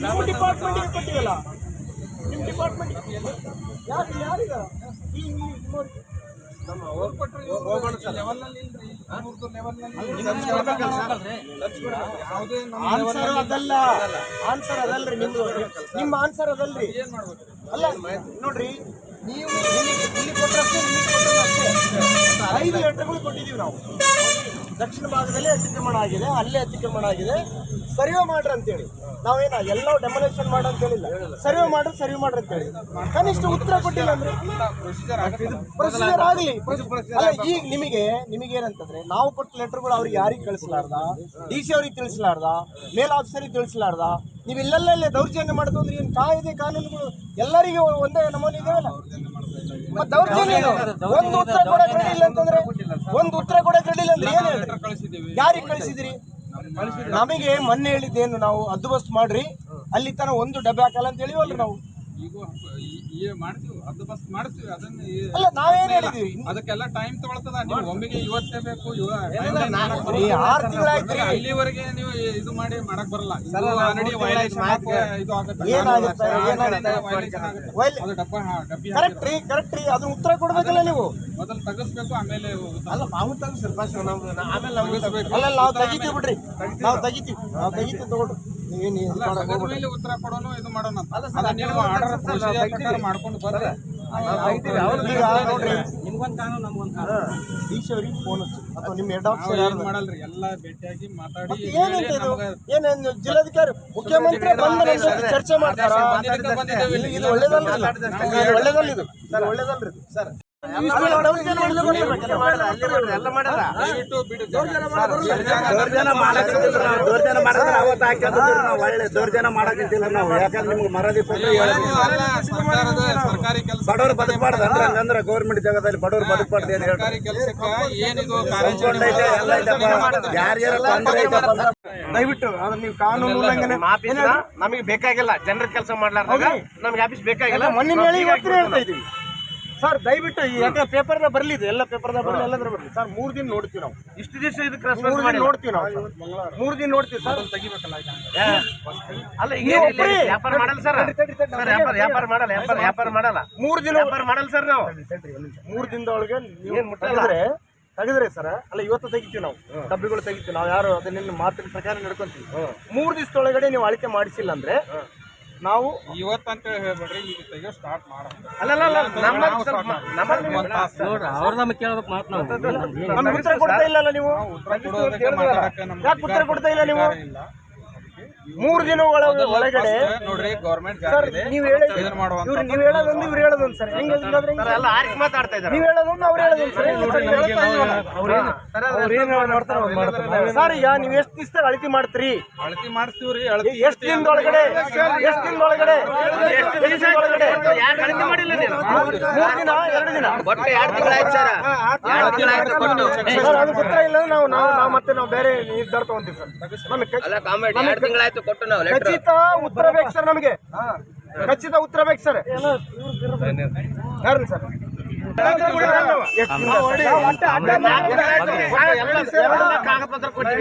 ನಿಮ್ಮ ಡಿಪಾರ್ಟ್ಮೆಂಟ್ಗೆ ಕೊಟ್ಟಿವಲ್ಲ, ನಿಮ್ಮ ಡಿಪಾರ್ಟ್ಮೆಂಟ್ ಯಾರೀಗ ಆನ್ಸರ್ ಅದಲ್ರಿ ನಿಮ್ದು, ನಿಮ್ಮ ಆನ್ಸರ್ ಅದಲ್ರಿ. ಅಲ್ಲ ನೋಡ್ರಿ, ನೀವು ಇಲ್ಲಿ ಕೊಟ್ಟರಷ್ಟೇ, ನಿಮಗೆ ಕೊಟ್ಟರಷ್ಟೇ 5 ಲೆಟರ್ಗಳು ಕೊಟ್ಟಿದ್ದೀವಿ ನಾವು. ದಕ್ಷಿಣ ಭಾಗದಲ್ಲಿ ಅತಿಕ್ರಮಣ ಆಗಿದೆ, ಅಲ್ಲೇ ಅತಿಕ್ರಮಣ ಆಗಿದೆ, ಸರ್ವೆ ಮಾಡ್ರಿ ಅಂತೇಳಿ. ನಾವೇನ ಎಲ್ಲ ಡೆಮೊಲೇಷನ್ ಮಾಡಿ ಅಂತ ಹೇಳಿಲ್ಲ, ಸರ್ವೆ ಮಾಡ್ರಿ ಅಂತೇಳಿ. ಕನಿಷ್ಠ ಉತ್ತರ ಕೊಟ್ಟಿಲ್ಲ ಅಂದ್ರೆ ಪ್ರೊಸೀಜರ್ ಆಗಲಿ. ಅಲ್ಲ ಈಗ ನಿಮಗೇನಂತಂದ್ರೆ, ನಾವು ಕೊಟ್ಟ ಲೆಟರ್ಗಳು ಅವ್ರಿಗೆ ಯಾರಿಗೆ ಕಳಿಸಲಾರ್ದ, DC ಅವ್ರಿಗೆ ತಿಳಿಸಲಾರ್ದ, ಮೇಲ್ ಆಫೀಸರಿಗೆ ತಿಳಿಸಲಾರ್ದ, ನೀವು ಇಲ್ಲೆಲ್ಲ ದೌರ್ಜನ್ಯ ಮಾಡೋದು ಅಂದ್ರೆ ಏನು ಕಾಯ್ದೆ ಕಾನೂನುಗಳು ಎಲ್ಲರಿಗೂ ಒಂದೇ ನಮೂನೆ ಇದೆಯಲ್ಲ. ಮತ್ತೆ ದೌರ್ಜನ್ಯ ಒಂದು ಉತ್ತರ ಕೊಡಕ್ ರೆಡಿ ಇಲ್ಲ ಅಂತಂದ್ರೆ, ಏನು ಹೇಳಿ, ಯಾರಿಗೆ ಕಳಿಸಿದಿರಿ? ನಮಗೆ ಮೊನ್ನೆ ಹೇಳಿದ್ದೇನು, ನಾವು ಹದ್ದುಬಸ್ತ್ ಮಾಡ್ರಿ, ಅಲ್ಲಿ ತನ ಒಂದು ಡಬ್ಬೆ ಹಾಕಲ್ಲ ಅಂತ ಹೇಳಿವಲ್ರಿ ನಾವು. ಅಲ್ಲ ನಾವೇನ್ ಹೇಳಿದೀವಿ, ಅದಕ್ಕೆಲ್ಲ ಟೈಮ್ ತಗೊಳ್ತದ. ಒಮ್ಮೆಗೆ ಇವತ್ತೇ ಬೇಕು, 6 ತಿಂಗಳಾಯ್ತು, ಅಲ್ಲಿವರೆಗೆ ನೀವು ಇದು ಮಾಡಿ ಮಾಡಕ್ ಬರಲ್ಲ. ಕರೆಕ್ಟ್ ರೀ, ಅದನ್ನ ಉತ್ತರ ಕೊಡ್ಬೇಕಲ್ಲ ನೀವು. ಮೊದಲು ತಗಸ್ಬೇಕು, ಆಮೇಲೆ ಅಲ್ಲ ನಾವು ನಾವು ತೆಗಿತೀವಿ ಬಿಡ್ರಿ, ನಾವು ತೆಗಿತೀವಿ ತಗೊಳ್ರಿ. ಮೇಲೆ ಉತ್ತರ ಕೊಡೋನು ಇದು ಮಾಡೋಣ. ಮಾಡ್ಕೊಂಡು ಬರ್ರಿ. ನೋಡ್ರಿ, ನಿಮ್ಗೊಂದು ಕಾನೂನು ನಮ್ಗೊಂದು ಕಾನೂನು. DC ಅವ್ರಿಗೆ ಫೋನ್ ಹಚ್ಚಿ ಅಥವಾ ನಿಮ್ಮ ಹೆಡ್ ಆಫೀಸರ್ ಮಾಡಲ್ರಿ, ಎಲ್ಲ ಭೇಟಿಯಾಗಿ ಮಾತಾಡಿ. ಏನೇನು ಜಿಲ್ಲಾಧಿಕಾರಿ ಮುಖ್ಯಮಂತ್ರಿ ಬಂದ ಚರ್ಚೆ ಮಾಡ್ತಾರ. ಇದು ಒಳ್ಳೇದಲ್ರಿ ಸರ್. ದೌರ್ಜನ್ಯ ಮಾಡಕ್ಕಿಂತಿಲ್ಲ ನಾವು, ಯಾಕಂದ್ರೆ ನಿಮ್ಗೆ ಮರದಿ ಬಡವರು ಬದುಕಬಾರ್ದು ಅಂದ್ರೆ ಗೌರ್ಮೆಂಟ್ ಜಾಗದಲ್ಲಿ ಬಡವರು ಬದುಕಬಾರ್ದು ಏನು ಹೇಳ್ತಾರೆ. ಯಾರ್ಯಾರ ತೊಂದರೆ ಐತಪ್ಪ ದಯವಿಟ್ಟು ಅದನ್ನ ನೀವು ಕಾನೂನು ಉಲ್ಲಂಘನೆ ನಮಗೆ ಬೇಕಾಗಿಲ್ಲ. ಜನರ ಕೆಲಸ ಮಾಡ್ಲಾರ್ದಾಗ ನಮ್ಗೆ ಆಫೀಸ್ ಬೇಕಾಗಿಲ್ಲ. ಮೊನ್ನೆ ಹೇಳಿ ಇವತ್ತು ಹೇಳ್ತಾ ಇದೀವಿ ಸರ್. ದಯವಿಟ್ಟು ಯಾಕಂದ್ರೆ ಪೇಪರ್ನ ಬರಲಿದೆ, ಎಲ್ಲ ಪೇಪರ್ನ ಬರಲಿ, ಎಲ್ಲದ್ರ ಬರಲಿ ಸರ್. 3 ದಿನ ನೋಡ್ತೀವಿ ನಾವು, ಇಷ್ಟು ದಿವಸ ಇದಕ್ಕೆ ನೋಡ್ತೀವಿ ನಾವು, 3 ದಿನ ನೋಡ್ತೀವಿ ಸರ್. ತೆಗಿಬೇಕಲ್ಲ ಅಲ್ಲ, ವ್ಯಾಪಾರ ಮಾಡಲ್ಲ ಸರ್, ವ್ಯಾಪಾರ ಮಾಡಲ್ಲ 3 ದಿನ ವ್ಯಾಪಾರ ಮಾಡಲ್ಲ ಸರ್. ನಾವು 3 ದಿನದೊಳಗೆ ನೀವು ತೆಗೆದ್ರೆ ಸರ್, ಅಲ್ಲ ಇವತ್ತು ತೆಗಿತೀವಿ ನಾವು, ಡಬ್ಬಿಗಳು ತೆಗಿತೀವಿ ನಾವು. ಯಾರು ಅದನ್ನ ಮಾತಿನ ಪ್ರಕಾರ ನಡ್ಕೊಂತೀವಿ. 3 ದಿವಸದೊಳಗಡೆ ನೀವು ಅಳಿಕೆ ಮಾಡಿಸಿಲ್ಲ ಅಂದ್ರೆ ನಾವು ಇವತ್ತಂತ ಹೇಳ್ಬೇಡ್ರಿ, ಈಗ ತೆಗಿಯೋ ಸ್ಟಾರ್ಟ್ ಮಾಡೋಣ. ಅವ್ರು ನಮಗೆ ಕೇಳ್ಬೇಕು ಮಾತು. ನಮ್ಗೆ ಉತ್ತರ ಕೊಡ್ತಾ ಇಲ್ಲ ನೀವು, ಯಾಕೆ ಉತ್ತರ ಕೊಡ್ತಾ ಇಲ್ಲ ನೀವು? 3 ದಿನ ಒಳಗಡೆ ನೋಡ್ರಿ, ಗೌರ್ಮೆಂಟ್ ನೀವು ಹೇಳೋದೊಂದು ಇವ್ರು ಹೇಳೋದೊಂದು ಸರ್. ಹೆಂಗೆ ಮಾತಾಡ್ತಾ ಇದ್ದಾರೆ, ನೀವು ಹೇಳೋದೊಂದು ಅವ್ರು ಹೇಳೋದೊಂದು ಸರ್. ಸರ್ ಈಗ ನೀವು ಎಷ್ಟು ದಿವಸ ಅಳತಿ ಮಾಡ್ತೀರಿ? ಅಳತಿ ಮಾಡ್ತೀವ್ರಿ. ಎಷ್ಟು ದಿನದೊಳಗಡೆ? 3 ದಿನ 2 ದಿನ ಅದು ಗೊತ್ತಾ ಇಲ್ಲ. ನಾವು ಮತ್ತೆ ನಾವು ಬೇರೆ ನಿರ್ಧಾರ ತಗೊಂತೀವಿ ಸರ್. ಖಚಿತ ಉತ್ತರ ಬೇಕು ಸರ್, ನಮಗೆ ಖಚಿತ ಉತ್ತರ ಬೇಕು ಸರ್. ಯಾರು ಸರ್? ಕಾಗದ ಪತ್ರ ಕೊಟ್ಟು